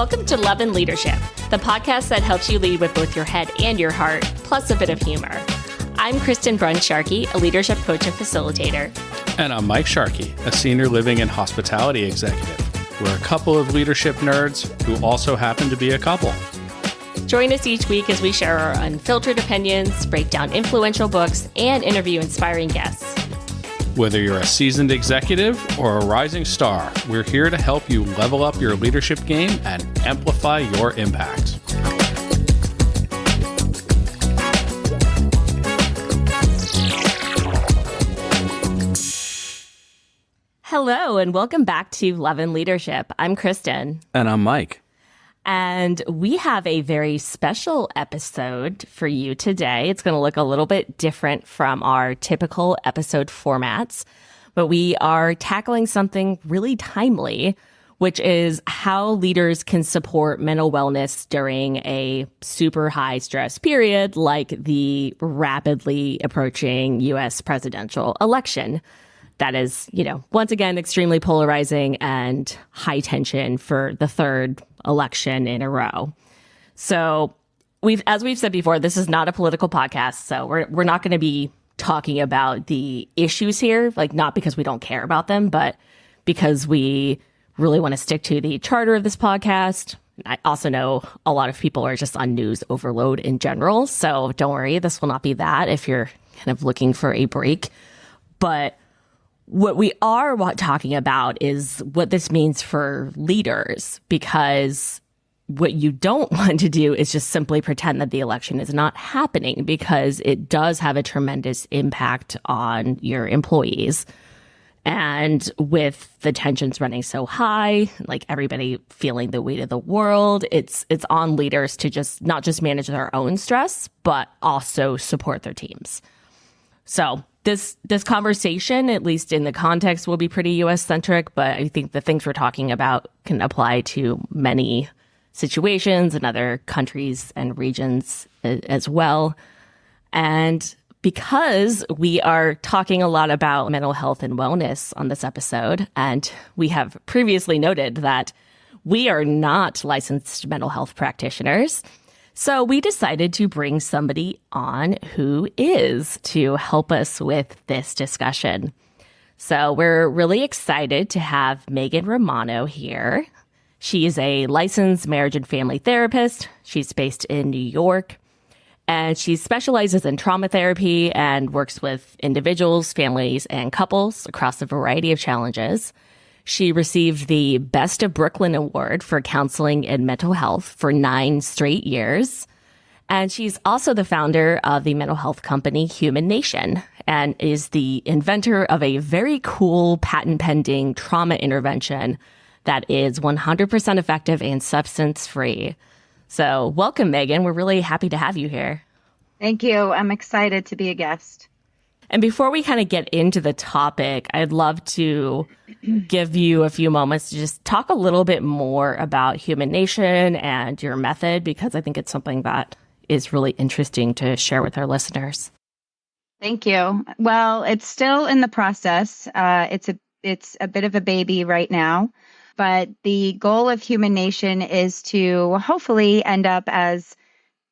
Welcome to Love and Leadership, the podcast that helps you lead with both your head and your heart, plus a bit of humor. I'm Kristen Brunn-Sharkey, a leadership coach and facilitator. And I'm Mike Sharkey, a senior living and hospitality executive. We're a couple of leadership nerds who also happen to be a couple. Join us each week as we share our unfiltered opinions, break down influential books, and interview inspiring guests. Whether you're a seasoned executive or a rising star, we're here to help you level up your leadership game and amplify your impact. Hello, and welcome back to Love and Leadership. I'm Kristen. And I'm Mike. And we have a very special episode for you today. It's going to look a little bit different from our typical episode formats, but we are tackling something really timely, which is how leaders can support mental wellness during a super high stress period like the rapidly approaching U.S. presidential election. That is, once again, extremely polarizing and high tension for the third election in a row. So as we've said before, this is not a political podcast. So we're not going to be talking about the issues here, not because we don't care about them, but because we really want to stick to the charter of this podcast. I also know a lot of people are just on news overload in general. So don't worry, this will not be that if you're kind of looking for a break. But what we are talking about is what this means for leaders, because what you don't want to do is just simply pretend that the election is not happening, because it does have a tremendous impact on your employees. And with the tensions running so high, everybody feeling the weight of the world, it's on leaders to just not just manage their own stress, but also support their teams. So this conversation, at least in the context, will be pretty U.S. centric, but I think the things we're talking about can apply to many situations in other countries and regions as well. And because we are talking a lot about mental health and wellness on this episode, and we have previously noted that we are not licensed mental health practitioners, so we decided to bring somebody on who is to help us with this discussion. So we're really excited to have Megan Romano here. She is a licensed marriage and family therapist. She's based in New York, and she specializes in trauma therapy and works with individuals, families, and couples across a variety of challenges. She received the Best of Brooklyn Award for counseling and mental health for 9 straight years. And she's also the founder of the mental health company Human Nation, and is the inventor of a very cool patent-pending trauma intervention that is 100% effective and substance-free. So welcome, Megan. We're really happy to have you here. Thank you. I'm excited to be a guest. And before we kind of get into the topic, I'd love to give you a few moments to just talk a little bit more about Human Nation and your method, because I think it's something that is really interesting to share with our listeners. Thank you. Well, it's still in the process. It's a bit of a baby right now, but the goal of Human Nation is to hopefully end up as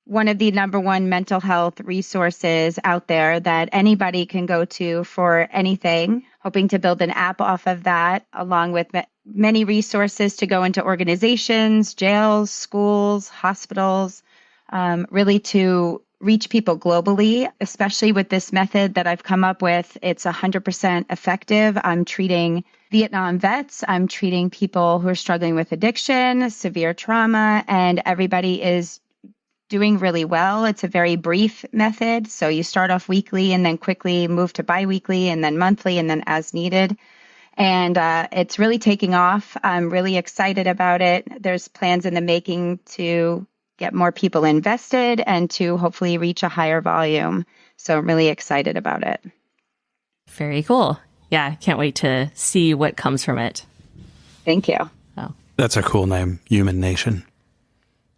one of the number one mental health resources out there that anybody can go to for anything, hoping to build an app off of that, along with many resources to go into organizations, jails, schools, hospitals, really to reach people globally, especially with this method that I've come up with. It's 100% effective. I'm treating Vietnam vets. I'm treating people who are struggling with addiction, severe trauma, and everybody is doing really well. It's a very brief method. So you start off weekly and then quickly move to biweekly and then monthly and then as needed. And it's really taking off. I'm really excited about it. There's plans in the making to get more people invested and to hopefully reach a higher volume. So I'm really excited about it. Very cool. Yeah, can't wait to see what comes from it. Thank you. Oh. That's a cool name, Human Nation.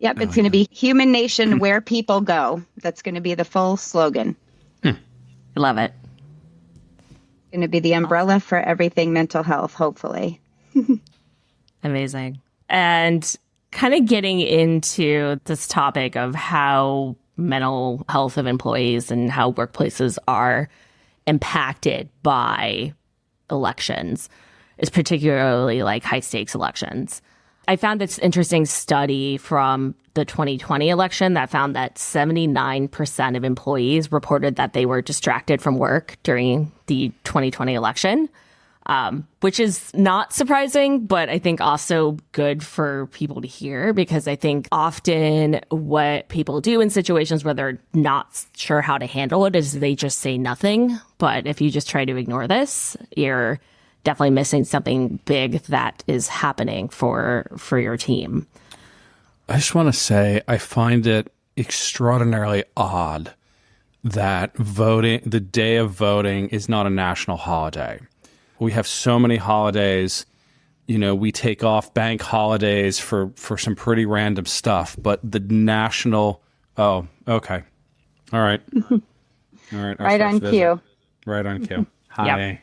Yep, it's going to be Human Nation, where people go. That's going to be the full slogan. I love it. Going to be the umbrella for everything mental health, hopefully. Amazing. And kind of getting into this topic of how mental health of employees and how workplaces are impacted by elections, is particularly like high stakes elections. I found this interesting study from the 2020 election that found that 79% of employees reported that they were distracted from work during the 2020 election, which is not surprising, but I think also good for people to hear, because I think often what people do in situations where they're not sure how to handle it is they just say nothing. But if you just try to ignore this, you're definitely missing something big that is happening for your team. I just want to say I find it extraordinarily odd that voting, the day of voting, is not a national holiday. We have so many holidays. You know, we take off bank holidays for some pretty random stuff, but the national, oh, okay. All right. All right. Right on cue. Right on cue. Hi.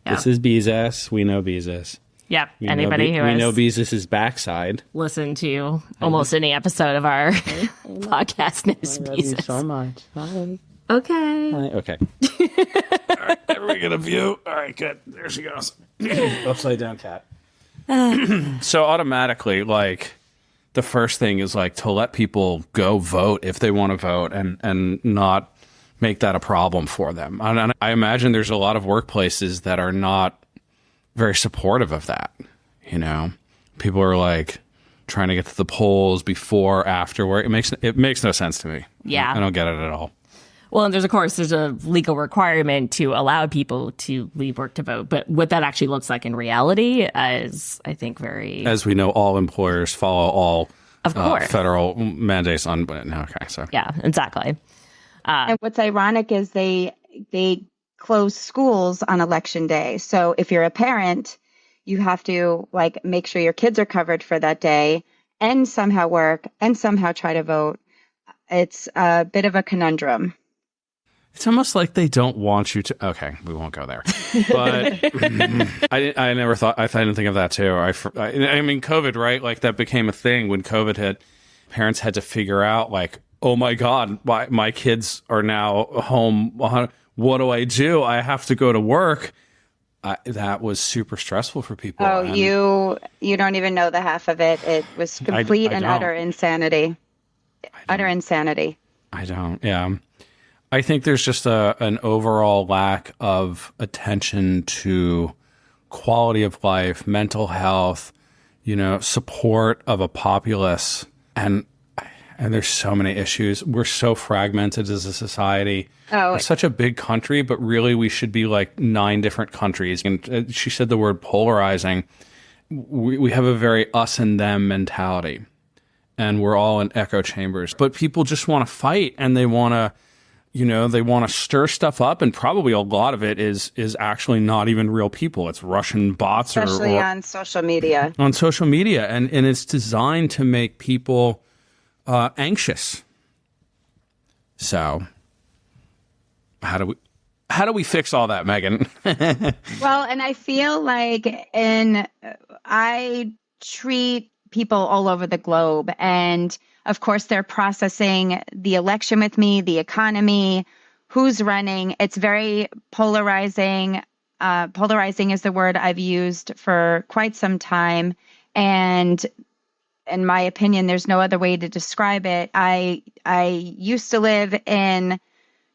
Yep. This is Beezus. We know Beezus. Yep. Anybody who we has know Beezus' backside. listened to almost any episode of our podcast knows Beezus. So much. Hi. Okay. Hi. Okay. All right. Everybody get a view. All right. Good. There she goes. Upside down cat. So automatically, like, the first thing is like to let people go vote if they want to vote, and not make that a problem for them. And I imagine there's a lot of workplaces that are not very supportive of that. You know, people are like trying to get to the polls before, after work. It makes no sense to me. Yeah. I don't get it at all. Well, and there's a legal requirement to allow people to leave work to vote. But what that actually looks like in reality is, I think, very... As we know, all employers follow all of course. Federal mandates on... Okay, so... Yeah, exactly. And what's ironic is they close schools on election day. So if you're a parent, you have to like make sure your kids are covered for that day and somehow work and somehow try to vote. It's a bit of a conundrum. It's almost like they don't want you to... Okay, we won't go there. But I never thought... I didn't think of that too. I mean, COVID, right? Like that became a thing when COVID hit. Parents had to figure out like, oh my God, my kids are now home. What do I do? I have to go to work. That was super stressful for people. Oh, you don't even know the half of it. It was complete and utter insanity. Utter insanity. I don't. Yeah. I think there's just an overall lack of attention to quality of life, mental health, support of a populace. And there's so many issues. We're so fragmented as a society. We're such a big country, but really we should be like 9 different countries. And she said the word polarizing. We have a very us and them mentality. And we're all in echo chambers. But people just want to fight, and they want to, they want to stir stuff up. And probably a lot of it is actually not even real people. It's Russian bots. Especially on social media. On social media. And it's designed to make people anxious. So how do we fix all that, Megan? Well, and I feel like I treat people all over the globe, and of course they're processing the election with me, the economy, who's running. It's very polarizing. Polarizing is the word I've used for quite some time, and in my opinion, there's no other way to describe it. I used to live in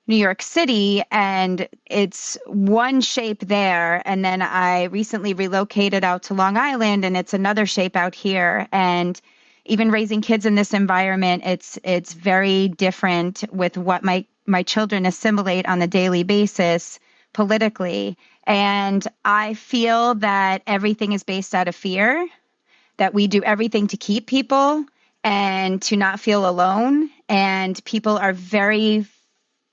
New York City, and it's one shape there. And then I recently relocated out to Long Island, and it's another shape out here. And even raising kids in this environment, it's very different with what my children assimilate on a daily basis politically. And I feel that everything is based out of fear, that we do everything to keep people and to not feel alone. And people are very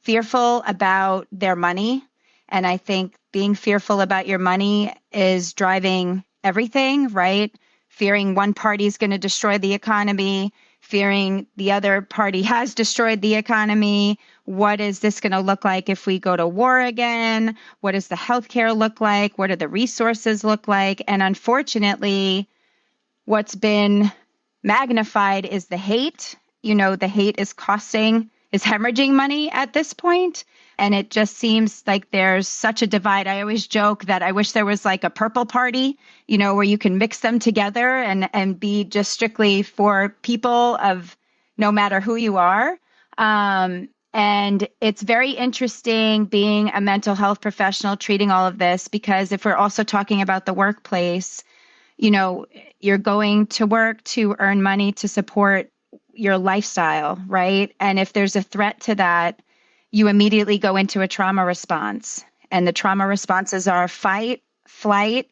fearful about their money. And I think being fearful about your money is driving everything, right? Fearing one party is going to destroy the economy, fearing the other party has destroyed the economy. What is this going to look like if we go to war again? What does the healthcare look like? What do the resources look like? And unfortunately, what's been magnified is the hate. The hate is hemorrhaging money at this point. And it just seems like there's such a divide. I always joke that I wish there was like a purple party, where you can mix them together and be just strictly for people of no matter who you are. And it's very interesting being a mental health professional treating all of this, because if we're also talking about the workplace, you're going to work to earn money to support your lifestyle, right? And if there's a threat to that, you immediately go into a trauma response. And the trauma responses are fight, flight,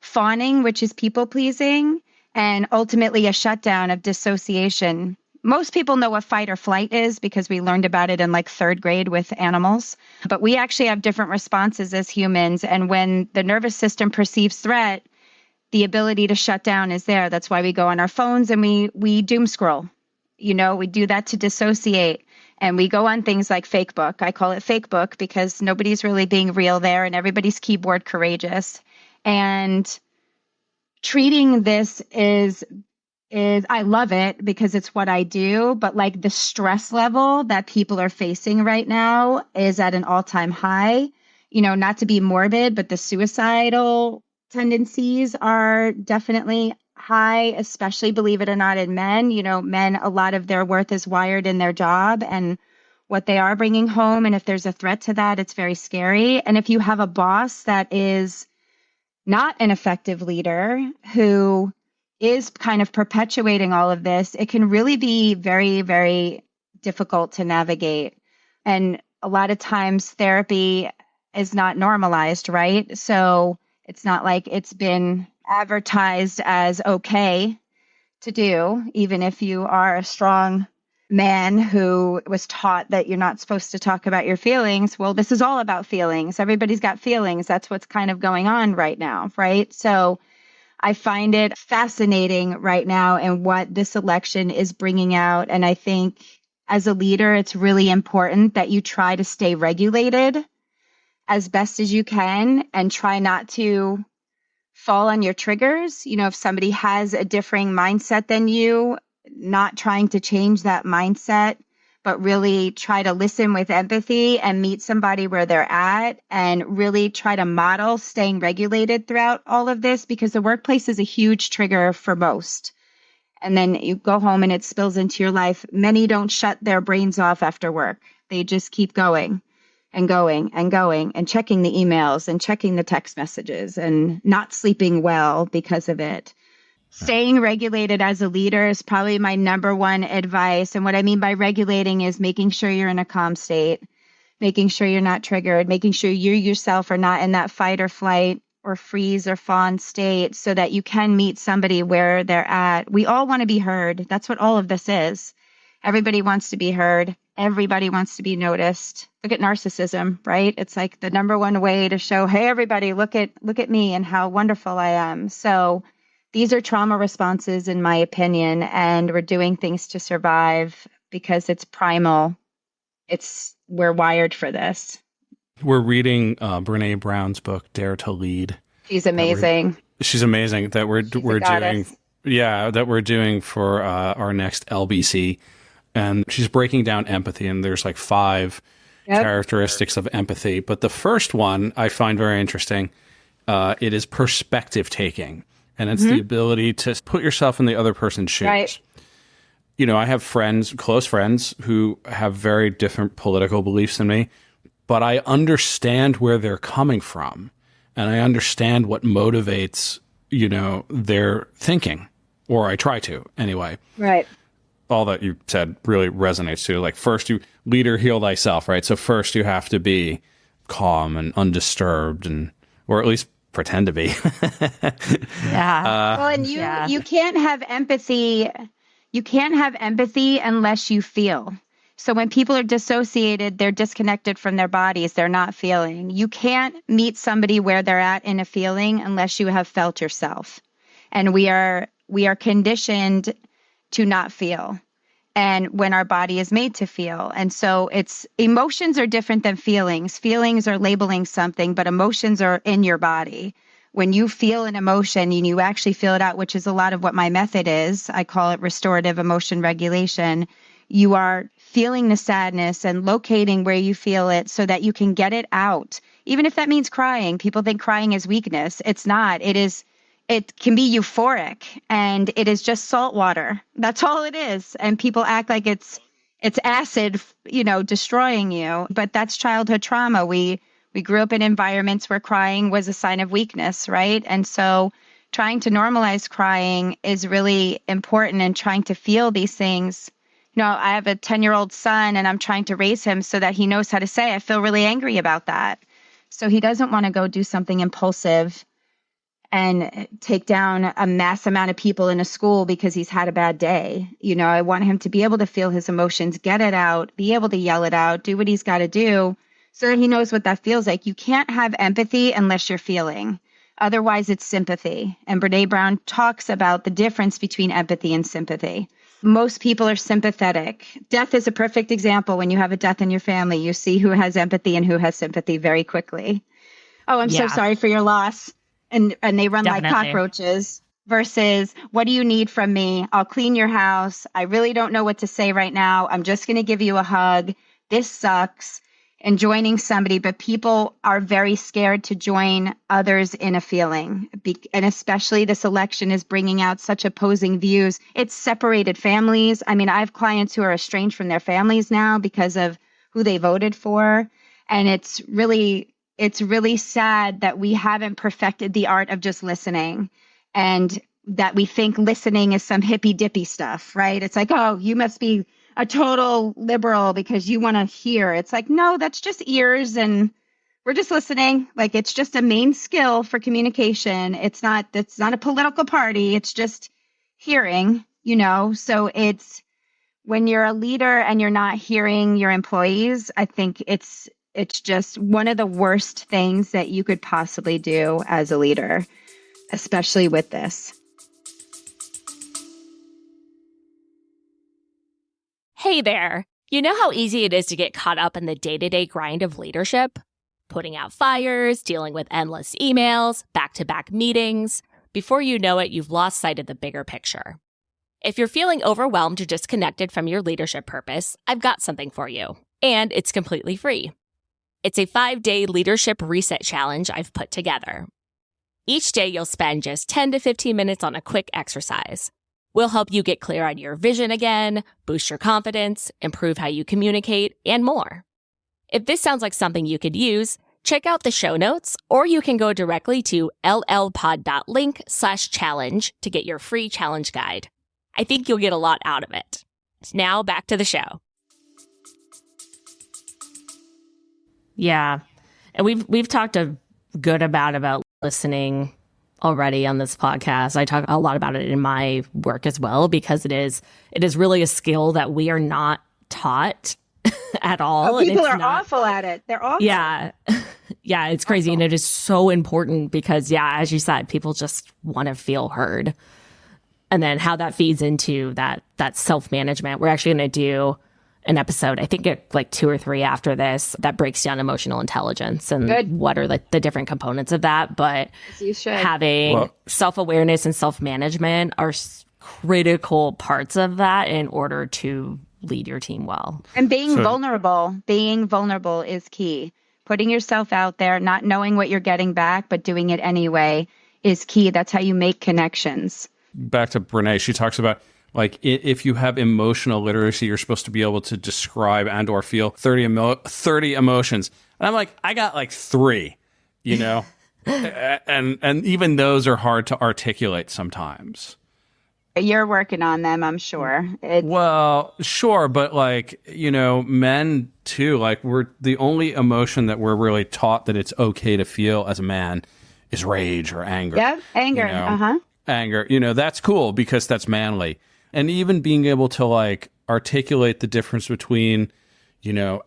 fawning, which is people pleasing, and ultimately a shutdown of dissociation. Most people know what fight or flight is because we learned about it in like third grade with animals, but we actually have different responses as humans. And when the nervous system perceives threat, the ability to shut down is there. That's why we go on our phones and we doom scroll. We do that to dissociate. And we go on things like Facebook. I call it Facebook because nobody's really being real there and everybody's keyboard courageous. And treating this is I love it because it's what I do, but like the stress level that people are facing right now is at an all-time high. Not to be morbid, but the suicidal tendencies are definitely high, especially, believe it or not, in men. Men, a lot of their worth is wired in their job and what they are bringing home. And if there's a threat to that, it's very scary. And if you have a boss that is not an effective leader who is kind of perpetuating all of this, it can really be very, very difficult to navigate. And a lot of times therapy is not normalized, right? So it's not like it's been advertised as okay to do, even if you are a strong man who was taught that you're not supposed to talk about your feelings. Well, this is all about feelings. Everybody's got feelings. That's what's kind of going on right now, right? So I find it fascinating right now and what this election is bringing out. And I think as a leader, it's really important that you try to stay regulated as best as you can and try not to fall on your triggers. If somebody has a differing mindset than you, not trying to change that mindset, but really try to listen with empathy and meet somebody where they're at and really try to model staying regulated throughout all of this, because the workplace is a huge trigger for most. And then you go home and it spills into your life. Many don't shut their brains off after work. They just keep going and going and going and checking the emails and checking the text messages and not sleeping well because of it. Staying regulated as a leader is probably my number one advice. And what I mean by regulating is making sure you're in a calm state, making sure you're not triggered, making sure you yourself are not in that fight or flight or freeze or fawn state so that you can meet somebody where they're at. We all want to be heard. That's what all of this is. Everybody wants to be heard. Everybody wants to be noticed. Look at narcissism, right? It's like the number one way to show, hey, everybody, look at me and how wonderful I am. So these are trauma responses, in my opinion, and we're doing things to survive because it's primal. We're wired for this. We're reading Brene Brown's book, Dare to Lead. She's amazing. She's amazing that we're doing. Yeah, that we're doing for our next LBC. And she's breaking down empathy, and there's like 5 characteristics of empathy. But the first one I find very interesting. It is perspective taking. And it's the ability to put yourself in the other person's shoes. Right. I have close friends who have very different political beliefs than me, but I understand where they're coming from. And I understand what motivates, their thinking, or I try to anyway. Right. All that you said really resonates too. Like first leader, heal thyself, right? So first you have to be calm and undisturbed or at least pretend to be. Yeah. Well, and you can't have empathy. You can't have empathy unless you feel. So when people are dissociated, they're disconnected from their bodies. They're not feeling. You can't meet somebody where they're at in a feeling unless you have felt yourself. And we are conditioned to not feel. And when our body is made to feel. And so emotions are different than feelings. Feelings are labeling something, but emotions are in your body. when you feel an emotion and you actually feel it out, which is a lot of what my method is, I call it restorative emotion regulation. You are feeling the sadness and locating where you feel it so that you can get it out. Even if that means crying, people think crying is weakness. It's not. It can be euphoric, and it is just salt water. That's all it is. And people act like it's acid, destroying you. But that's childhood trauma. We grew up in environments where crying was a sign of weakness, right? And so trying to normalize crying is really important, and trying to feel these things. I have a 10-year-old son, and I'm trying to raise him so that he knows how to say, I feel really angry about that. So he doesn't want to go do something impulsive and take down a mass amount of people in a school because he's had a bad day. I want him to be able to feel his emotions, get it out, be able to yell it out, do what he's got to do so that he knows what that feels like. You can't have empathy unless you're feeling. Otherwise, it's sympathy. And Brené Brown talks about the difference between empathy and sympathy. Most people are sympathetic. Death is a perfect example. When you have a death in your family, you see who has empathy and who has sympathy very quickly. Oh, I'm so sorry for your loss. And they run like cockroaches, versus what do you need from me? I'll clean your house. I really don't know what to say right now. I'm just going to give you a hug. This sucks. And joining somebody, but people are very scared to join others in a feeling. And especially this election is bringing out such opposing views. It's separated families. I mean, I have clients who are estranged from their families now because of who they voted for. And it's really sad that we haven't perfected the art of just listening, and that we think listening is some hippy dippy stuff, right? It's like, oh, you must be a total liberal because you want to hear. It's like, no, that's just ears, and we're just listening. Like, it's just a main skill for communication. It's not a political party. It's just hearing, so it's when you're a leader and you're not hearing your employees, I think it's just one of the worst things that you could possibly do as a leader, especially with this. Hey there. You know how easy it is to get caught up in the day-to-day grind of leadership? Putting out fires, dealing with endless emails, back-to-back meetings. Before you know it, you've lost sight of the bigger picture. If you're feeling overwhelmed or disconnected from your leadership purpose, I've got something for you. And it's completely free. It's a 5-day leadership reset challenge I've put together. Each day you'll spend just 10 to 15 minutes on a quick exercise. We'll help you get clear on your vision again, boost your confidence, improve how you communicate, and more. If this sounds like something you could use, check out the show notes, or you can go directly to llpod.link/challenge to get your free challenge guide. I think you'll get a lot out of it. Now back to the show. Yeah. And we've talked a good about listening already on this podcast. I talk a lot about it in my work as well, because it is really a skill that we are not taught at all. Oh, people are awful at it. They're awful. Yeah. Yeah, it's crazy. Awful. And it is so important because, yeah, as you said, people just want to feel heard. And then how that feeds into that self-management. We're actually going to do an episode, I think like 2 or 3 after this, that breaks down emotional intelligence and what are the different components of that. But having self-awareness and self-management are critical parts of that in order to lead your team well. And being vulnerable is key. Putting yourself out there, not knowing what you're getting back, but doing it anyway is key. That's how you make connections. Back to Brené, she talks about, like, if you have emotional literacy, you're supposed to be able to describe and or feel 30 emotions. And I'm like, I got like 3, and even those are hard to articulate sometimes. You're working on them, I'm sure. Well, sure. But men too, like, we're the only emotion that we're really taught that it's okay to feel as a man is rage or anger. Yeah, anger. Anger, that's cool because that's manly. And even being able to like articulate the difference between,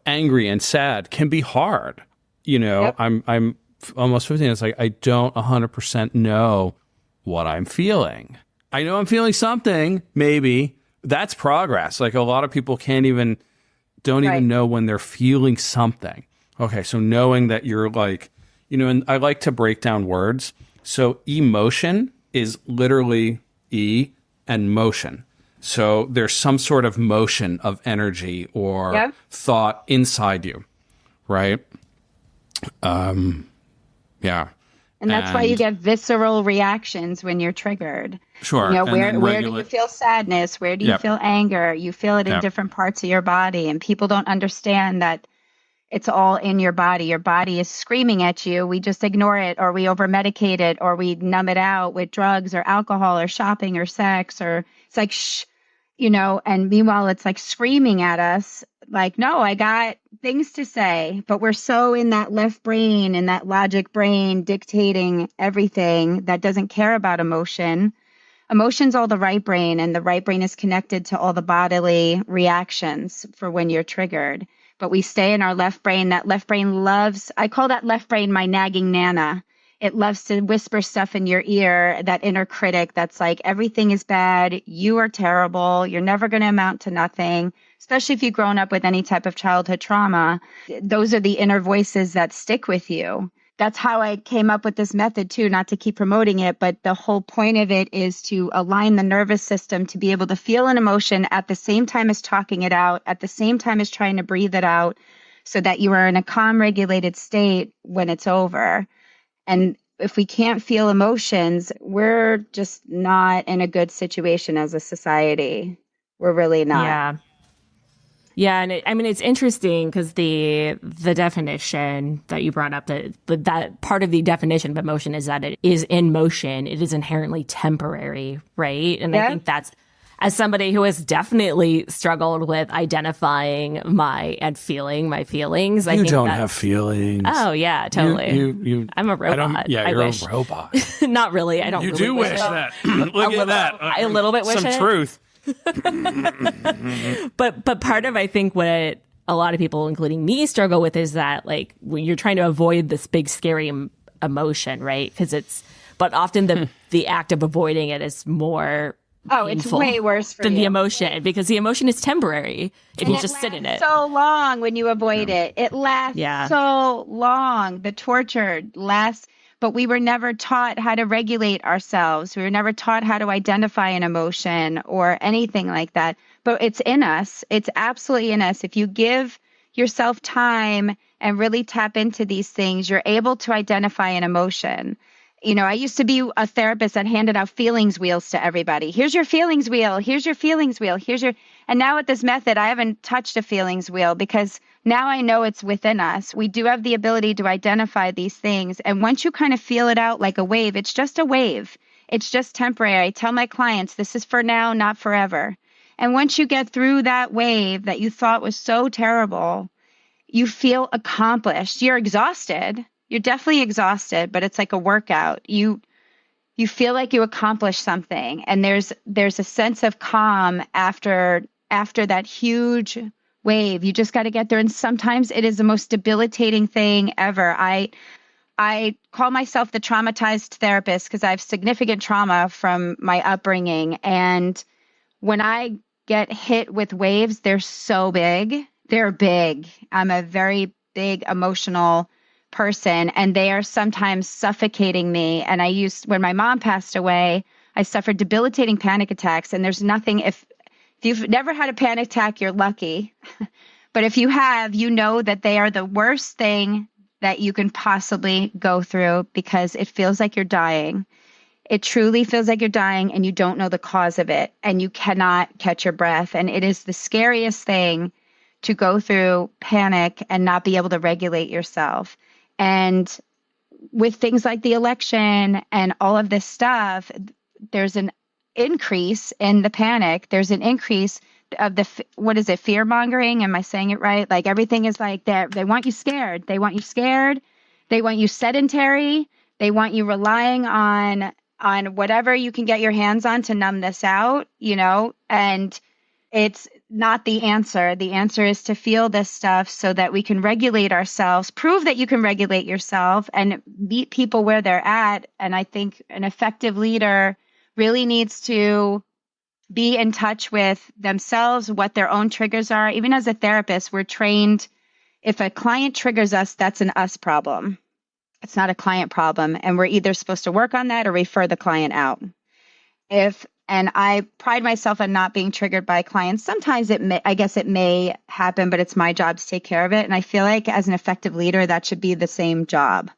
angry and sad can be hard. Yep. I'm almost 15. It's like, I don't 100% know what I'm feeling. I know I'm feeling something, maybe. That's progress. Like, a lot of people don't even know when they're feeling something. Okay, so knowing that you're like, and I like to break down words. So emotion is literally E and motion. So there's some sort of motion of energy or Yep. thought inside you, right? Yeah. And that's why you And- get visceral reactions when you're triggered. Sure. You know, And where then where do you feel sadness? Where do you Yep. feel anger? You feel it in Yep. different parts of your body, and people don't understand that it's all in your body. Your body is screaming at you. We just ignore it, or we over medicate it, or we numb it out with drugs or alcohol or shopping or sex, or it's like, shh, you know, and meanwhile, it's like screaming at us, like, no, I got things to say, but we're so in that left brain and that logic brain dictating everything that doesn't care about emotion. Emotion's all the right brain, and the right brain is connected to all the bodily reactions for when you're triggered. But we stay in our left brain. That left brain loves, I call that left brain my nagging nana. It loves to whisper stuff in your ear, that inner critic that's like, everything is bad. You are terrible. You're never going to amount to nothing, especially if you've grown up with any type of childhood trauma. Those are the inner voices that stick with you. That's how I came up with this method too, not to keep promoting it, but the whole point of it is to align the nervous system to be able to feel an emotion at the same time as talking it out, at the same time as trying to breathe it out, so that you are in a calm, regulated state when it's over. And if we can't feel emotions, we're just not in a good situation as a society. We're really not. Yeah. Yeah, and I mean it's interesting because the definition that you brought up, that part of the definition of emotion is that it is in motion, it is inherently temporary, right? And Yeah. I think that's, as somebody who has definitely struggled with identifying and feeling my feelings, I You think don't that's- have feelings. Oh yeah, totally. You I'm a I robot. don't, yeah, I you're wish. a robot. Not really. I don't. You really do wish that. Look little- at that. I a little bit wish some it. truth. But part of, I think, what a lot of people, including me, struggle with is that, like, when you're trying to avoid this big scary emotion, right? But often the act of avoiding it is more It's painful way worse for than you. the emotion, because the emotion is temporary if And you just sit in it. So long when you avoid it. It lasts Yeah. so long. The torture lasts, but we were never taught how to regulate ourselves. We were never taught how to identify an emotion or anything like that. But it's in us. It's absolutely in us. If you give yourself time and really tap into these things, you're able to identify an emotion. You know, I used to be a therapist that handed out feelings wheels to everybody. Here's your feelings wheel. Here's your feelings wheel. And now with this method, I haven't touched a feelings wheel, because now I know it's within us. We do have the ability to identify these things. And once you kind of feel it out like a wave, it's just a wave. It's just temporary. I tell my clients, this is for now, not forever. And once you get through that wave that you thought was so terrible, you feel accomplished. You're exhausted. You're definitely exhausted, but it's like a workout. You feel like you accomplished something, and there's a sense of calm after that huge wave. You just got to get there, and sometimes it is the most debilitating thing ever. I call myself the traumatized therapist because I have significant trauma from my upbringing, and when I get hit with waves, they're so big. They're big. I'm a very big emotional person, and they are sometimes suffocating me. And when my mom passed away, I suffered debilitating panic attacks. And there's nothing, if you've never had a panic attack, you're lucky. But if you have, you know that they are the worst thing that you can possibly go through, because it feels like you're dying. It truly feels like you're dying, and you don't know the cause of it, and you cannot catch your breath. And it is the scariest thing to go through panic and not be able to regulate yourself. And with things like the election and all of this stuff, there's an increase in the panic. There's an increase of fear mongering? Am I saying it right? Like, everything is like that. They want you scared. They want you scared. They want you sedentary. They want you relying on whatever you can get your hands on to numb this out, you know, and it's not the answer. The answer is to feel this stuff so that we can regulate ourselves, prove that you can regulate yourself, and meet people where they're at. And I think an effective leader really needs to be in touch with themselves, what their own triggers are. Even as a therapist, we're trained, if a client triggers us, that's an us problem. It's not a client problem. And we're either supposed to work on that or refer the client out. And I pride myself on not being triggered by clients. Sometimes I guess it may happen, but it's my job to take care of it. And I feel like as an effective leader, that should be the same job.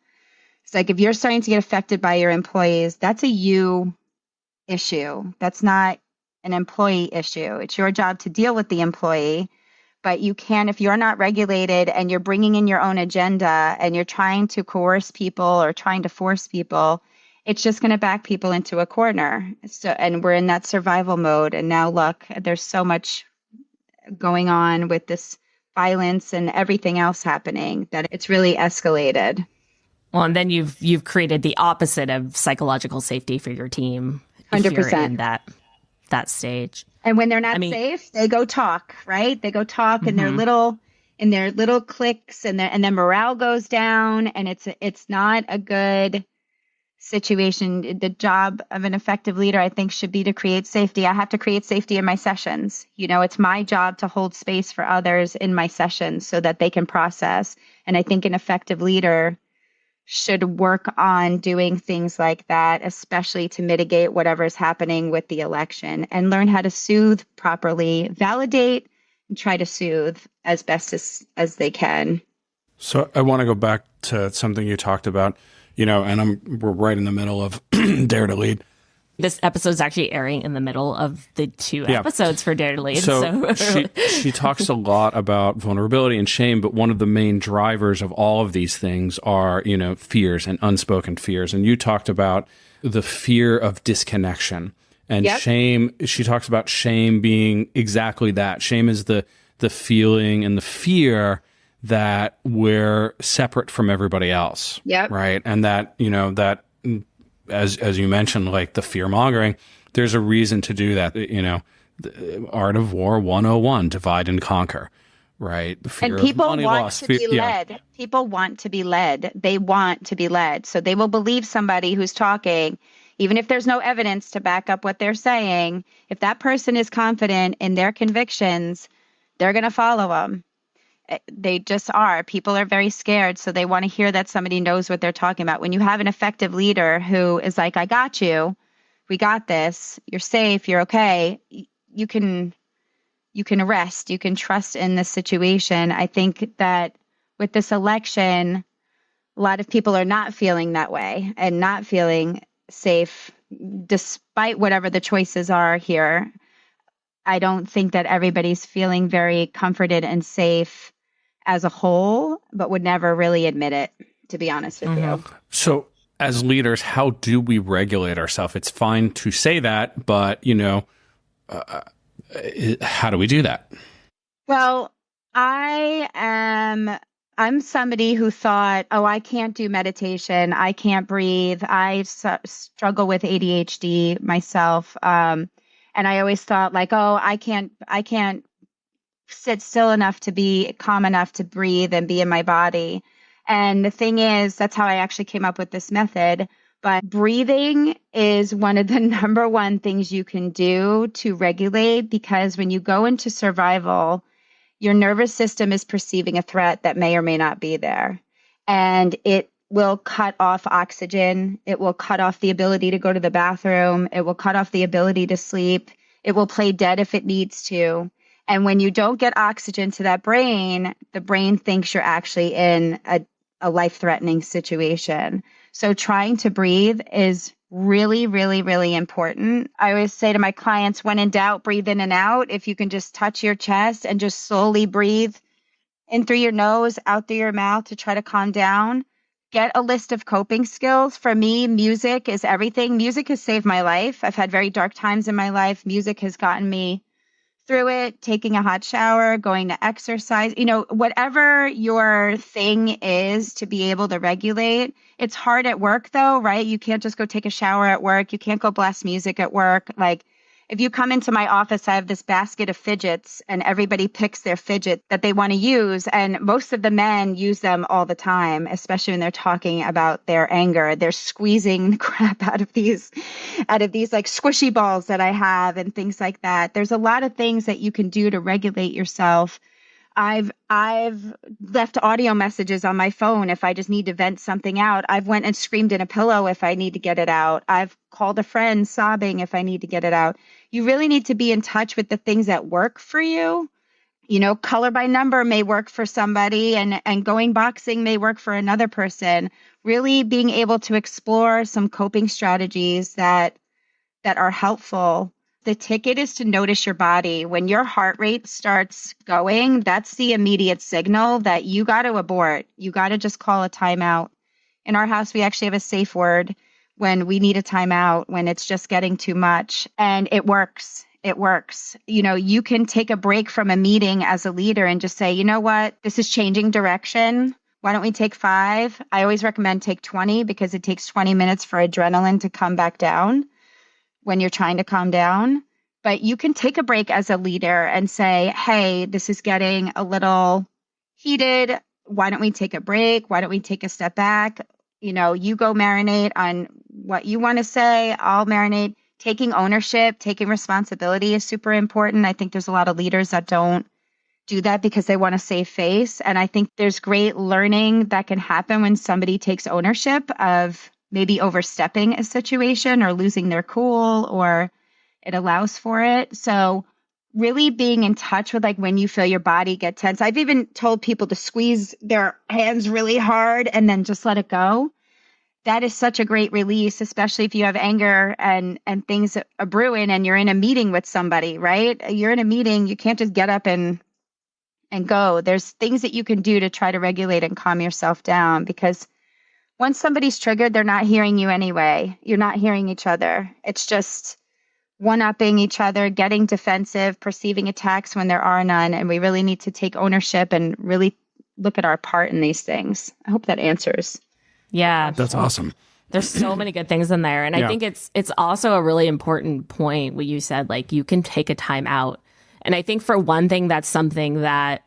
It's like if you're starting to get affected by your employees, that's a you issue. That's not an employee issue. It's your job to deal with the employee. But you can, if you're not regulated and you're bringing in your own agenda and you're trying to coerce people or trying to force people, it's just going to back people into a corner. So, and we're in that survival mode. And now look, there's so much going on with this violence and everything else happening that it's really escalated. Well, and then you've created the opposite of psychological safety for your team. 100%. If you're in that stage. And when they're not safe, they go talk, right? They go talk in their little cliques, and then morale goes down, and it's not a good situation. The job of an effective leader, I think, should be to create safety. I have to create safety in my sessions. It's my job to hold space for others in my sessions so that they can process. And I think an effective leader should work on doing things like that, especially to mitigate whatever is happening with the election, and learn how to soothe properly, validate, and try to soothe as best as they can. So I want to go back to something you talked about, and we're right in the middle of Dare to Lead. This episode is actually airing in the middle of the two episodes for Dare to Lead. So she talks a lot about vulnerability and shame, but one of the main drivers of all of these things are, fears and unspoken fears. And you talked about the fear of disconnection and shame. She talks about shame being exactly that. Shame is the feeling and the fear that we're separate from everybody else. Yep. Right. And that, that as you mentioned, like the fear mongering, there's a reason to do that. The Art of War 101, divide and conquer, right? The fear and people of money want loss, to be led. Yeah. People want to be led. They want to be led. So they will believe somebody who's talking, even if there's no evidence to back up what they're saying. If that person is confident in their convictions, they're going to follow them. They just are. People are very scared, so they want to hear that somebody knows what they're talking about. When you have an effective leader who is like, I got you, we got this, you're safe, you're okay, you can rest, you can trust in this situation. I think that with this election, a lot of people are not feeling that way and not feeling safe, despite whatever the choices are here. I don't think that everybody's feeling very comforted and safe as a whole, but would never really admit it, to be honest with you. So as leaders, how do we regulate ourselves? It's fine to say that, but, how do we do that? Well, I'm somebody who thought, I can't do meditation. I can't breathe. I struggle with ADHD myself. And I always thought like, I can't sit still enough to be calm enough to breathe and be in my body. And the thing is, that's how I actually came up with this method. But breathing is one of the number one things you can do to regulate, because when you go into survival, your nervous system is perceiving a threat that may or may not be there. And it will cut off oxygen. It will cut off the ability to go to the bathroom. It will cut off the ability to sleep. It will play dead if it needs to. And when you don't get oxygen to that brain, the brain thinks you're actually in a life-threatening situation. So trying to breathe is really, really, really important. I always say to my clients, when in doubt, breathe in and out. If you can just touch your chest and just slowly breathe in through your nose, out through your mouth to try to calm down. Get a list of coping skills. For me, music is everything. Music has saved my life. I've had very dark times in my life. Music has gotten me through it, taking a hot shower, going to exercise, whatever your thing is to be able to regulate. It's hard at work though, right? You can't just go take a shower at work. You can't go blast music at work. Like if you come into my office, I have this basket of fidgets and everybody picks their fidget that they want to use. And most of the men use them all the time, especially when they're talking about their anger. They're squeezing the crap out of these like squishy balls that I have and things like that. There's a lot of things that you can do to regulate yourself. I've left audio messages on my phone if I just need to vent something out. I've went and screamed in a pillow if I need to get it out. I've called a friend sobbing if I need to get it out. You really need to be in touch with the things that work for you. You know, color by number may work for somebody, and going boxing may work for another person. Really being able to explore some coping strategies that are helpful. The ticket is to notice your body. When your heart rate starts going, that's the immediate signal that you got to abort. You got to just call a timeout. In our house, we actually have a safe word when we need a timeout, when it's just getting too much. And it works. It works. You know, you can take a break from a meeting as a leader and just say, you know what, this is changing direction. Why don't we take 5? I always recommend take 20 because it takes 20 minutes for adrenaline to come back down when you're trying to calm down. But you can take a break as a leader and say, hey, this is getting a little heated. Why don't we take a break? Why don't we take a step back? You know, you go marinate on what you want to say. I'll marinate. Taking ownership, taking responsibility is super important. I think there's a lot of leaders that don't do that because they want to save face. And I think there's great learning that can happen when somebody takes ownership of maybe overstepping a situation or losing their cool, or it allows for it. So really being in touch with like when you feel your body get tense. I've even told people to squeeze their hands really hard and then just let it go. That is such a great release, especially if you have anger and things are brewing and you're in a meeting with somebody, right? You're in a meeting, you can't just get up and go. There's things that you can do to try to regulate and calm yourself down, because once somebody's triggered, they're not hearing you anyway. You're not hearing each other. It's just one-upping each other, getting defensive, perceiving attacks when there are none. And we really need to take ownership and really look at our part in these things. I hope that answers. Yeah. That's awesome. There's so many good things in there. And I think it's also a really important point what you said, like you can take a time out. And I think for one thing, that's something that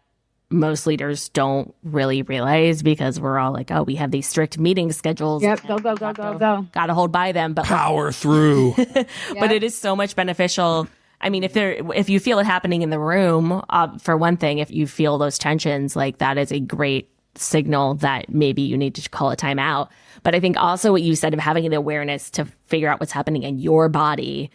most leaders don't really realize, because we're all like, oh, we have these strict meeting schedules. Yep. Go. Got to hold by them. But Power through. But it is so much beneficial. I mean, if you feel it happening in the room, for one thing, if you feel those tensions, like that is a great signal that maybe you need to call a timeout. But I think also what you said of having the awareness to figure out what's happening in your body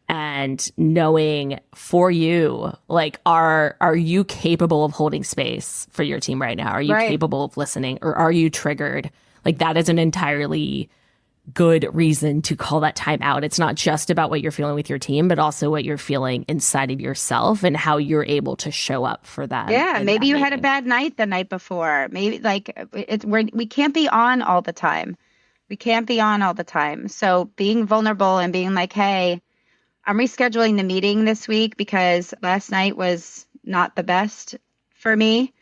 and knowing for you, like, are you capable of holding space for your team right now? Are you capable of listening, or are you triggered? Like, that is an entirely good reason to call that time out. It's not just about what you're feeling with your team, but also what you're feeling inside of yourself and how you're able to show up for that. Yeah, maybe you had a bad night the night before. Maybe we can't be on all the time. We can't be on all the time. So being vulnerable and being like, hey, I'm rescheduling the meeting this week because last night was not the best for me.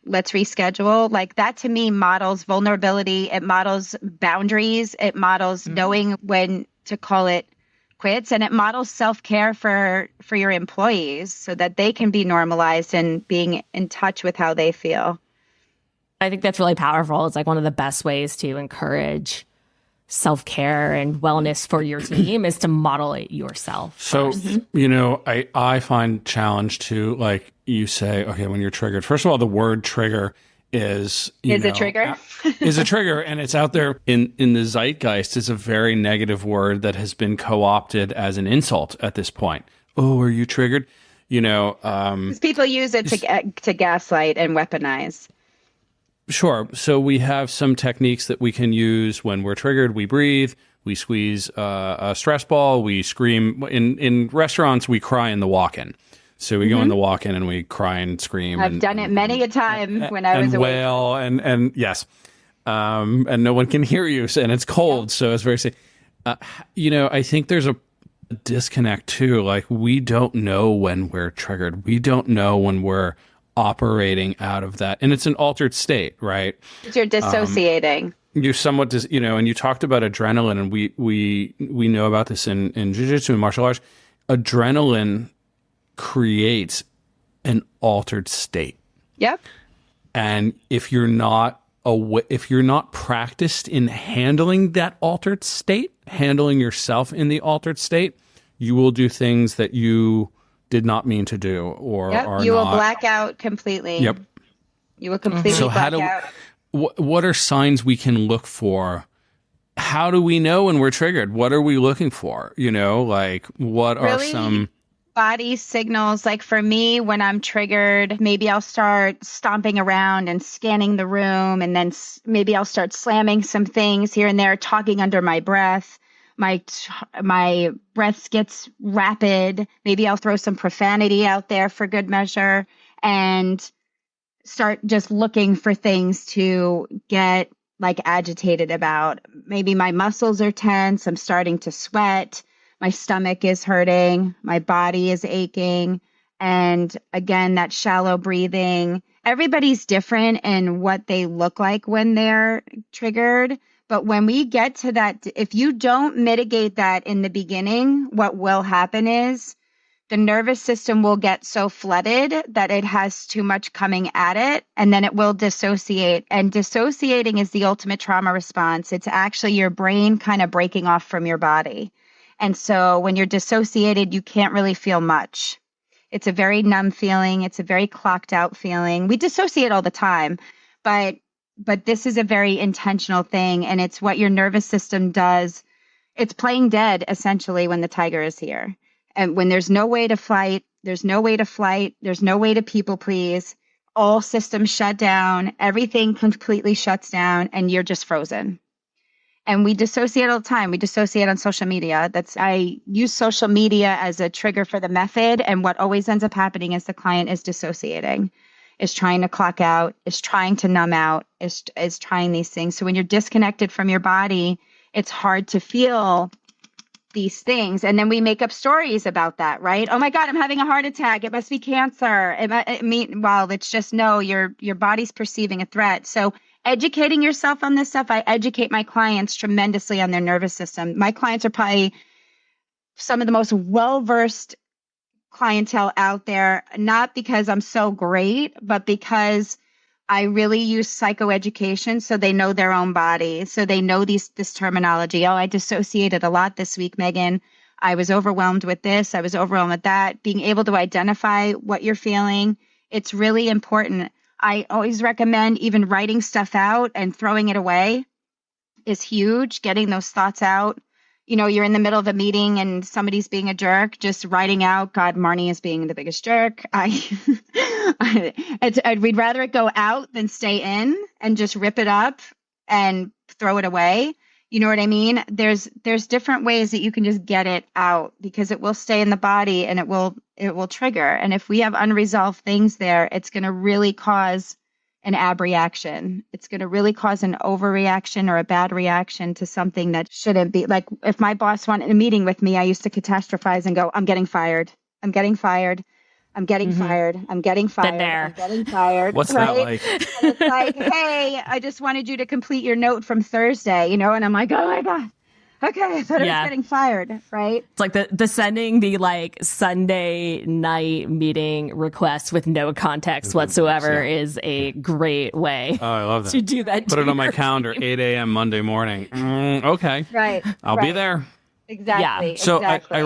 Let's reschedule. Like, that to me models vulnerability. It models boundaries. It models knowing when to call it quits, and it models self-care for your employees so that they can be normalized and being in touch with how they feel. I think that's really powerful. It's like one of the best ways to encourage self-care and wellness for your team is to model it yourself. So, you know, I find challenge to, like, you say, okay, when you're triggered, first of all, the word trigger is a trigger. Is a trigger, and it's out there in the zeitgeist. It's a very negative word that has been co-opted as an insult at this point. Oh, are you triggered? You know, 'cause people use it to gaslight and weaponize. Sure. So we have some techniques that we can use when we're triggered. We breathe, we squeeze a stress ball, we scream. In restaurants, we cry in the walk-in. So we go in the walk-in and we cry and scream. I've done it many a time when I was away. And wail, and yes. And no one can hear you, and it's cold, so it's very safe. You know, I think there's a disconnect too. Like, we don't know when we're triggered. We don't know when we're operating out of that, and it's an altered state, right? You're dissociating. You're somewhat, you know, and you talked about adrenaline, and we know about this in jiu-jitsu and martial arts. Adrenaline creates an altered state. Yep. And if you're not practiced in handling that altered state, handling yourself in the altered state, you will do things that you did not mean to do or Yep. are You will not. black out completely. Yep. You will completely So how black do out. what are signs we can look for? How do we know when we're triggered? What are we looking for? Like what are Really? some Body signals. Like for me, when I'm triggered, maybe I'll start stomping around and scanning the room, and then maybe I'll start slamming some things here and there, talking under my breath. My breath gets rapid. Maybe I'll throw some profanity out there for good measure and start just looking for things to get like agitated about. Maybe my muscles are tense. I'm starting to sweat. My stomach is hurting. My body is aching. And again, that shallow breathing. Everybody's different in what they look like when they're triggered. But when we get to that, if you don't mitigate that in the beginning, what will happen is the nervous system will get so flooded that it has too much coming at it, and then it will dissociate. And dissociating is the ultimate trauma response. It's actually your brain kind of breaking off from your body. And so when you're dissociated, you can't really feel much. It's a very numb feeling. It's a very clocked out feeling. We dissociate all the time, but this is a very intentional thing, and it's what your nervous system does. It's playing dead essentially when the tiger is here. And when there's no way to fight, there's no way to people please, all systems shut down, everything completely shuts down, and you're just frozen. And we dissociate all the time. We dissociate on social media. I use social media as a trigger for the method. And what always ends up happening is the client is dissociating, is trying to clock out, is trying to numb out, is trying these things. So when you're disconnected from your body, it's hard to feel these things. And then we make up stories about that, right? Oh my God, I'm having a heart attack. It must be cancer. Well, it's just no, your body's perceiving a threat. So educating yourself on this stuff, I educate my clients tremendously on their nervous system. My clients are probably some of the most well-versed clientele out there, not because I'm so great, but because I really use psychoeducation so they know their own body. So they know this terminology. Oh, I dissociated a lot this week, Megan. I was overwhelmed with this. I was overwhelmed with that. Being able to identify what you're feeling, it's really important. I always recommend even writing stuff out and throwing it away is huge. Getting those thoughts out. You're in the middle of a meeting and somebody's being a jerk, just writing out, God, Marnie is being the biggest jerk. We'd rather it go out than stay in and just rip it up and throw it away. You know what I mean? There's different ways that you can just get it out because it will stay in the body and it will trigger. And if we have unresolved things there, it's going to really cause an abreaction. It's going to really cause an overreaction or a bad reaction to something that shouldn't be. Like if my boss wanted a meeting with me, I used to catastrophize and go, I'm getting fired. I'm getting fired. I'm getting fired. I'm getting fired. I'm getting fired. What's right? that like? And it's like, hey, I just wanted you to complete your note from Thursday, and I'm like, oh my God. Okay, I thought I was getting fired, right? It's like the sending the like Sunday night meeting request with no context whatsoever is a great way. Oh, I love that. To do that. Put it on my calendar, 8 a.m. Monday morning. Okay. Right. I'll be there. Exactly. Yeah. So exactly.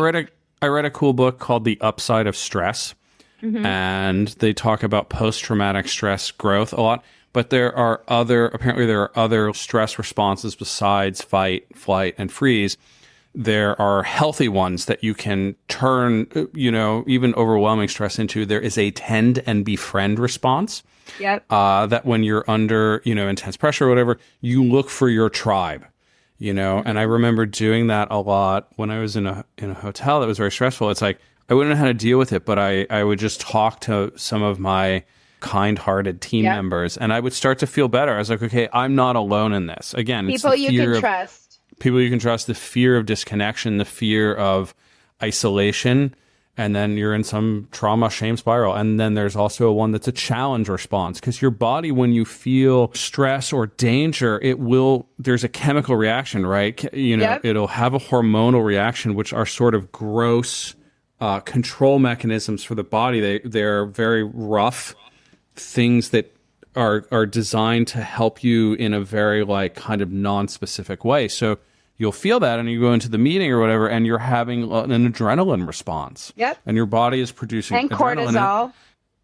I read a cool book called The Upside of Stress, and they talk about post-traumatic stress growth a lot. But there are other stress responses besides fight, flight, and freeze. There are healthy ones that you can turn, even overwhelming stress into. There is a tend and befriend response. Yep. That when you're under, intense pressure or whatever, you look for your tribe, and I remember doing that a lot when I was in a hotel that was very stressful. It's like, I wouldn't know how to deal with it, but I would just talk to some of my kind-hearted team members, and I would start to feel better. I was like, okay, I'm not alone in this. Again, people it's the you fear can trust. People you can trust, the fear of disconnection, the fear of isolation, and then you're in some trauma shame spiral. And then there's also one that's a challenge response, because your body, when you feel stress or danger, there's a chemical reaction, right? It'll have a hormonal reaction, which are sort of gross control mechanisms for the body. They're very rough things that are designed to help you in a very kind of non-specific way. So you'll feel that and you go into the meeting or whatever, and you're having an adrenaline response. Yep. And your body is producing And adrenaline cortisol.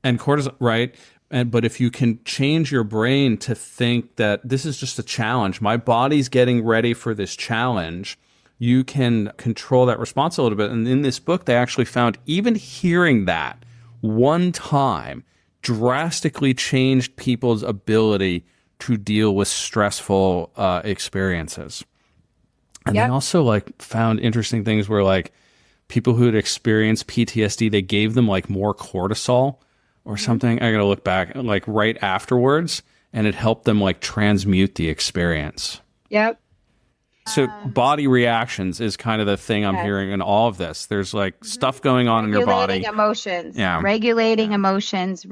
and cortisol, right? But if you can change your brain to think that this is just a challenge, my body's getting ready for this challenge, you can control that response a little bit. And in this book, they actually found even hearing that one time drastically changed people's ability to deal with stressful experiences. And they also like found interesting things where like people who had experienced PTSD, they gave them like more cortisol or something. I gotta look back, like right afterwards, and it helped them like transmute the experience. Yep. So body reactions is kind of the thing I'm hearing in all of this. There's like stuff going on in your body. Regulating emotions. Yeah. Regulating emotions.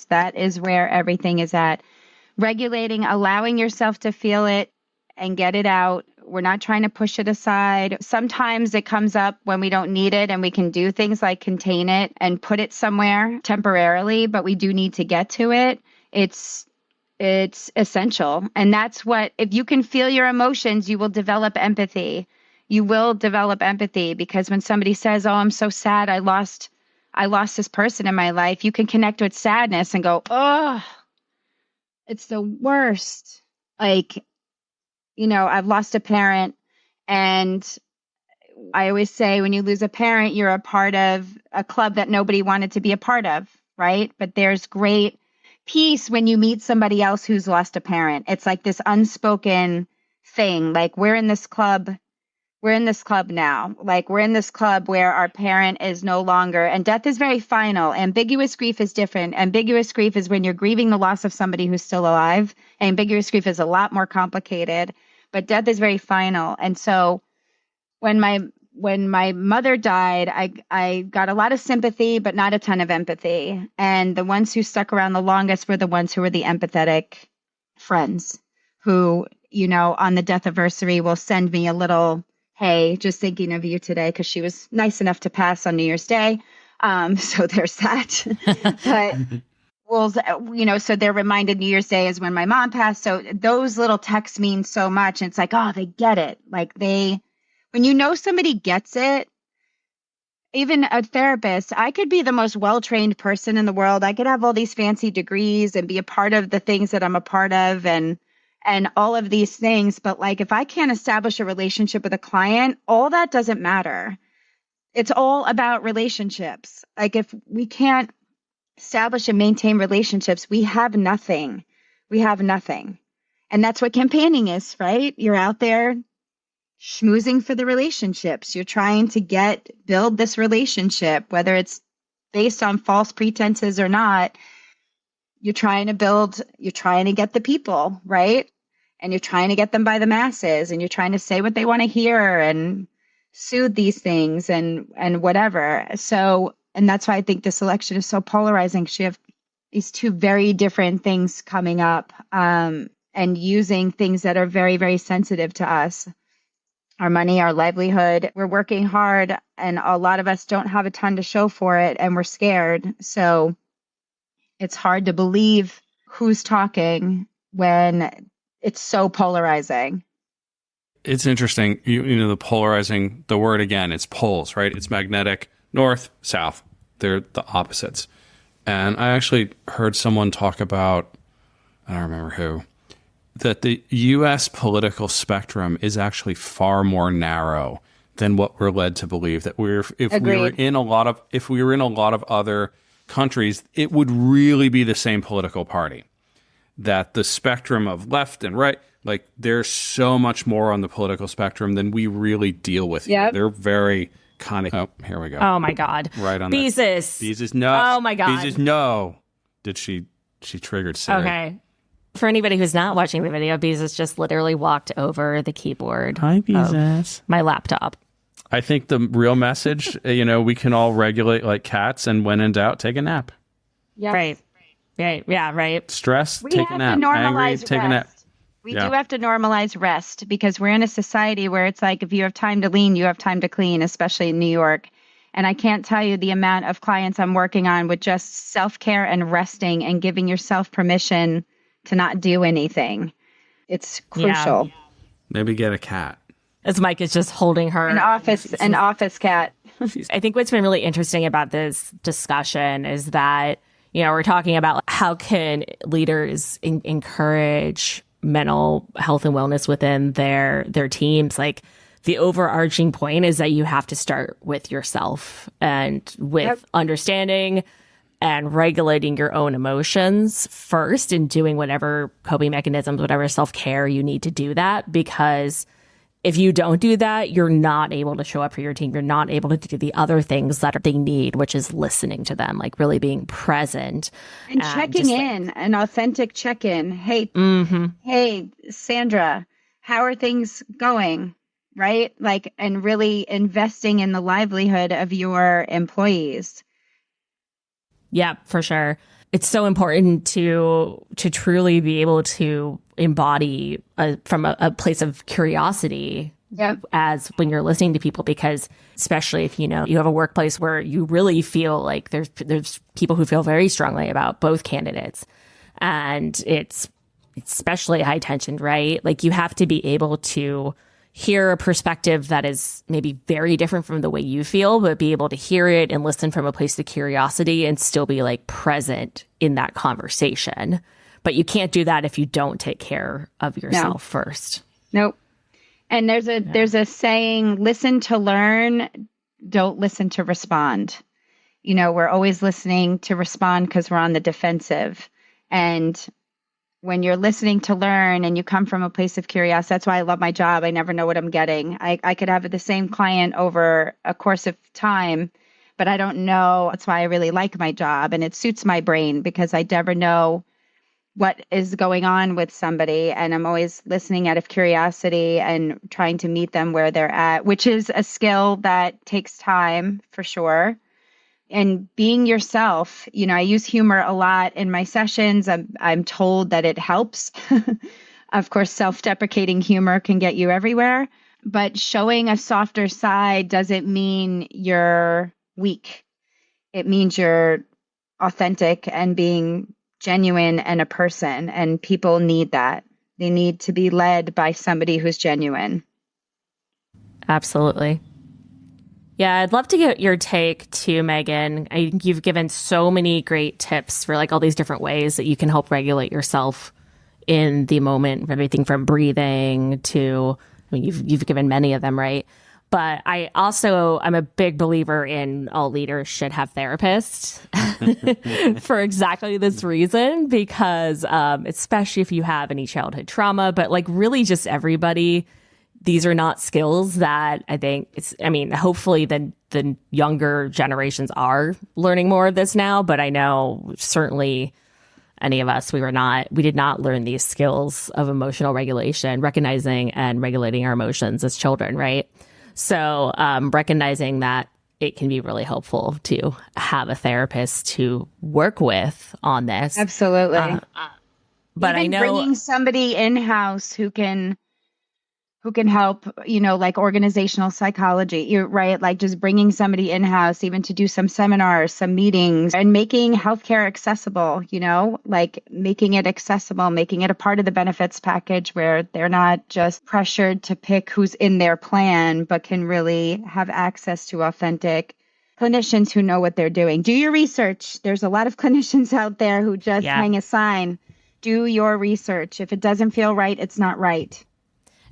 That is where everything is at. Regulating, allowing yourself to feel it and get it out. We're not trying to push it aside. Sometimes it comes up when we don't need it, and we can do things like contain it and put it somewhere temporarily, but we do need to get to it. It's essential. And that's what, if you can feel your emotions, you will develop empathy. You will develop empathy, because when somebody says, "Oh, I'm so sad, I lost this person in my life," you can connect with sadness and go, "Oh, it's the worst." Like, I've lost a parent, and I always say when you lose a parent, you're a part of a club that nobody wanted to be a part of, right? But there's great peace when you meet somebody else who's lost a parent. It's like this unspoken thing. Like, we're in this club now. Like, we're in this club where our parent is no longer, and death is very final. Ambiguous grief is different. Ambiguous grief is when you're grieving the loss of somebody who's still alive. Ambiguous grief is a lot more complicated, but death is very final. And so when my mother died, I got a lot of sympathy, but not a ton of empathy. And the ones who stuck around the longest were the ones who were the empathetic friends who, on the death anniversary will send me a little, "Hey, just thinking of you today," because she was nice enough to pass on New Year's Day. So there's that. But so they're reminded New Year's Day is when my mom passed. So those little texts mean so much. And it's like, oh, they get it. Like when somebody gets it, even a therapist, I could be the most well-trained person in the world. I could have all these fancy degrees and be a part of the things that I'm a part of and all of these things. But like, if I can't establish a relationship with a client, all that doesn't matter. It's all about relationships. Like, if we can't establish and maintain relationships, we have nothing. And that's what campaigning is, right? You're out there schmoozing for the relationships. You're trying to build this relationship, whether it's based on false pretenses or not. You're trying to get the people, right? And you're trying to get them by the masses, and you're trying to say what they want to hear and soothe these things and whatever. So, and that's why I think this election is so polarizing. You have these two very different things coming up, and using things that are very, very sensitive to us. Our money, our livelihood. We're working hard, and a lot of us don't have a ton to show for it, and we're scared. So it's hard to believe who's talking when it's so polarizing. It's interesting. The polarizing, the word again, it's poles, right? It's magnetic, north, south. They're the opposites. And I actually heard someone talk about, I don't remember who, that the U.S. political spectrum is actually far more narrow than what we're led to believe. That if we were in a lot of other countries, it would really be the same political party. That the spectrum of left and right, like, there's so much more on the political spectrum than we really deal with. Yep. They're very kind of. Oh, here we go. Oh my God. Right on. Beezus, no. Oh my God. Beezus, no. Did she triggered Siri. Okay. For anybody who's not watching the video, Beezus just literally walked over the keyboard. Hi, Beezus. My laptop. I think the real message, we can all regulate like cats, and when in doubt, take a nap. Yes. Right. Yeah, right. Stress, We take have a nap. to normalize Angry, rest. take a nap. We do have to normalize rest, because we're in a society where it's like, if you have time to lean, you have time to clean, especially in New York. And I can't tell you the amount of clients I'm working on with just self-care and resting and giving yourself permission to not do anything. It's crucial. Yeah. Maybe get a cat. As Mike is just holding her. An office cat. I think what's been really interesting about this discussion is that, we're talking about how can leaders encourage mental health and wellness within their teams. Like, the overarching point is that you have to start with yourself and with understanding and regulating your own emotions first, and doing whatever coping mechanisms, whatever self-care you need to do that. Because if you don't do that, you're not able to show up for your team. You're not able to do the other things that they need, which is listening to them, like really being present. And checking in, an authentic check-in. Hey, hey, Sandra, how are things going? Right? Like, and really investing in the livelihood of your employees. Yeah, for sure. It's so important to truly be able to embody from a place of curiosity as when you're listening to people, because especially if you have a workplace where you really feel like there's people who feel very strongly about both candidates, and it's especially high tension, right? Like, you have to be able to hear a perspective that is maybe very different from the way you feel, but be able to hear it and listen from a place of curiosity and still be like present in that conversation. But you can't do that if you don't take care of yourself first. Nope. And there's a saying, listen to learn, don't listen to respond. We're always listening to respond because we're on the defensive. And when you're listening to learn and you come from a place of curiosity, that's why I love my job. I never know what I'm getting. I could have the same client over a course of time, but I don't know. That's why I really like my job. And it suits my brain because I never know what is going on with somebody. And I'm always listening out of curiosity and trying to meet them where they're at, which is a skill that takes time for sure. And being yourself, I use humor a lot in my sessions. I'm told that it helps. Of course, self-deprecating humor can get you everywhere, but showing a softer side doesn't mean you're weak. It means you're authentic and being genuine and a person. And people need that. They need to be led by somebody who's genuine. Absolutely. Yeah, I'd love to get your take too, Megan. You've given so many great tips for like all these different ways that you can help regulate yourself in the moment, everything from breathing to, you've given many of them, right? But I'm a big believer in all leaders should have therapists for exactly this reason, because especially if you have any childhood trauma, but like really just everybody. These are not skills that I think hopefully the younger generations are learning more of this now, but I know certainly any of us, we did not learn these skills of emotional regulation, recognizing and regulating our emotions as children, right? So recognizing that it can be really helpful to have a therapist to work with on this. Absolutely. But even I know bringing somebody in-house who can help, like organizational psychology, you're right. Like just bringing somebody in-house, even to do some seminars, some meetings, and making healthcare accessible, like making it accessible, making it a part of the benefits package where they're not just pressured to pick who's in their plan, but can really have access to authentic clinicians who know what they're doing. Do your research. There's a lot of clinicians out there who just hang a sign. Do your research. If it doesn't feel right, it's not right.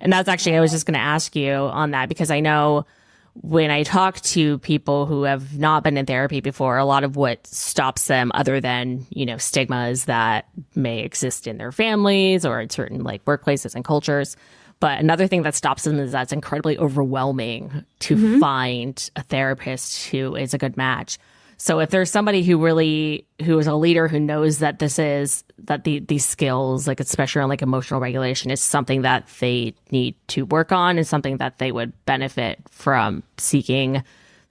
And that's actually, I was just going to ask you on that, because I know when I talk to people who have not been in therapy before, a lot of what stops them, other than, stigmas that may exist in their families or in certain like workplaces and cultures. But another thing that stops them is that it's incredibly overwhelming to find a therapist who is a good match. So if there's somebody who is a leader who knows that these skills, like especially on like emotional regulation, is something that they need to work on and something that they would benefit from seeking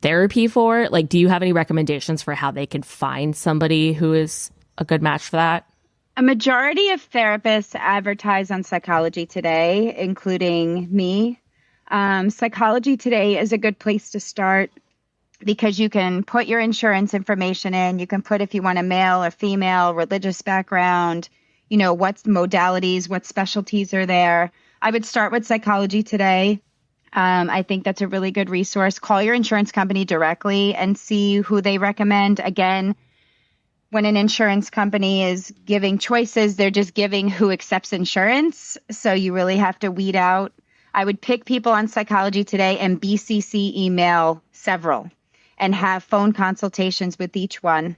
therapy for, like, do you have any recommendations for how they can find somebody who is a good match for that? A majority of therapists advertise on Psychology Today, including me. Psychology Today is a good place to start, because you can put your insurance information in. You can put if you want a male or female, religious background, what modalities, what specialties are there. I would start with Psychology Today. I think that's a really good resource. Call your insurance company directly and see who they recommend. Again, when an insurance company is giving choices, they're just giving who accepts insurance. So you really have to weed out. I would pick people on Psychology Today and BCC email several and have phone consultations with each one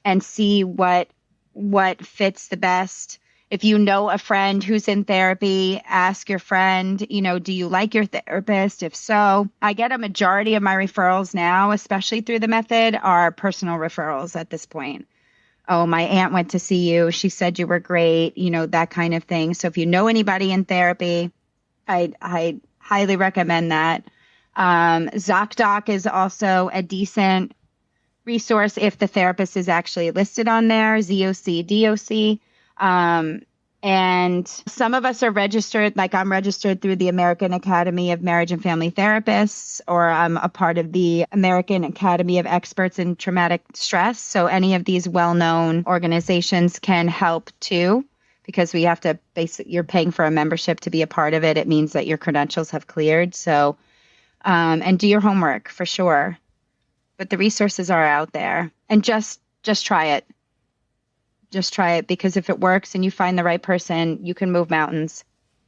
and see what fits the best. If you know a friend who's in therapy, ask your friend, do you like your therapist? If so, I get a majority of my referrals now, especially through the method, are personal referrals at this point. Oh, my aunt went to see you. She said you were great, that kind of thing. So if you know anybody in therapy, I highly recommend that. ZocDoc is also a decent resource if the therapist is actually listed on there, ZOC, DOC. And some of us are registered, like I'm registered through the American Academy of Marriage and Family Therapists, or I'm a part of the American Academy of Experts in Traumatic Stress. So any of these well-known organizations can help too, because we have to you're paying for a membership to be a part of it. It means that your credentials have cleared. So, and do your homework for sure. But the resources are out there, and just try it. Just try it, because if it works and you find the right person, you can move mountains.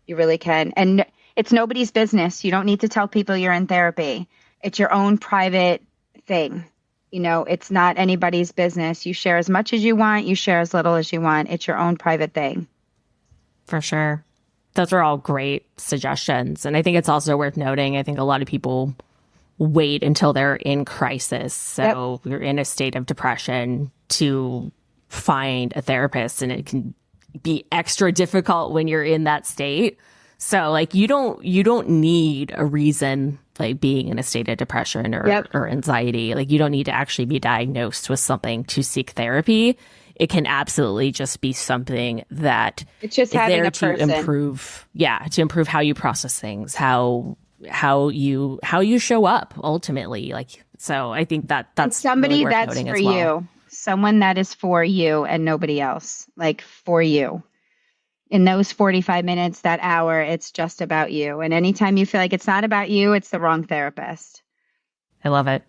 You really can. And it's nobody's business. You don't need to tell people you're in therapy. It's your own private thing. It's not anybody's business. You share as much as you want. You share as little as you want. It's your own private thing. For sure. Those are all great suggestions. And I think it's also worth noting, I think a lot of people wait until they're in crisis. So you're in a state of depression to find a therapist, and it can be extra difficult when you're in that state. So like you don't need a reason, like being in a state of depression or anxiety. Like you don't need to actually be diagnosed with something to seek therapy. It can absolutely just be something that it's just is having there a to person. improve how you process things, how you show up ultimately. Like, so I think that's and somebody really worth that's noting for as well. you. Someone that is for you and nobody else, like for you. In those 45 minutes, that hour, it's just about you. And anytime you feel like it's not about you, it's the wrong therapist. I love it.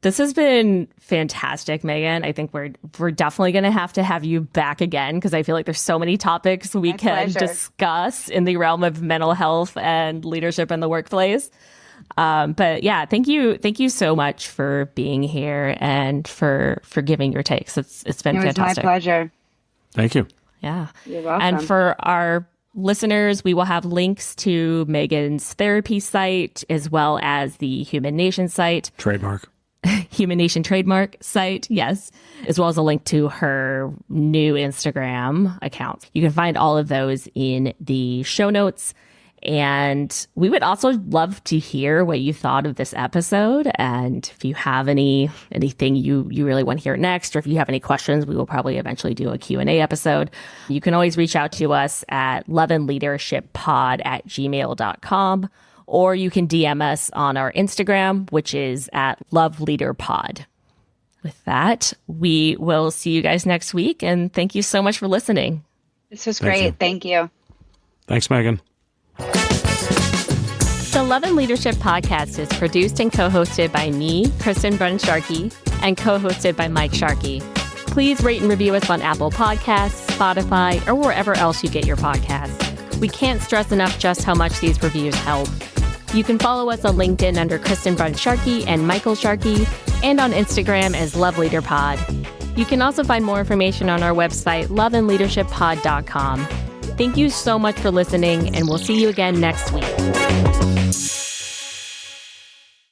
This has been fantastic, Megan. I think we're definitely going to have you back again, because I feel like there's so many topics we can discuss in the realm of mental health and leadership in the workplace. But yeah, thank you so much for being here and for giving your takes. It's been fantastic. It was my pleasure. Thank you. Yeah. You're welcome. And for our listeners, we will have links to Megan's therapy site as well as the Human Nation site. Trademark. Human Nation trademark site, yes, as well as a link to her new Instagram account. You can find all of those in the show notes. And we would also love to hear what you thought of this episode. And if you have anything you really want to hear next, or if you have any questions, we will probably eventually do a Q&A episode. You can always reach out to us at loveandleadershippod@gmail.com, or you can DM us on our Instagram, which is at loveleaderpod. With that, we will see you guys next week. And thank you so much for listening. This was great. Thank you. Thanks, Megan. The Love and Leadership podcast is produced and co-hosted by me, Kristen Brun-Sharkey, and co-hosted by Mike Sharkey. Please rate and review us on Apple Podcasts, Spotify, or wherever else you get your podcasts. We can't stress enough just how much these reviews help. You can follow us on LinkedIn under Kristen Brun-Sharkey and Michael Sharkey, and on Instagram as Love Leader Pod. You can also find more information on our website, loveandleadershippod.com. Thank you so much for listening, and we'll see you again next week.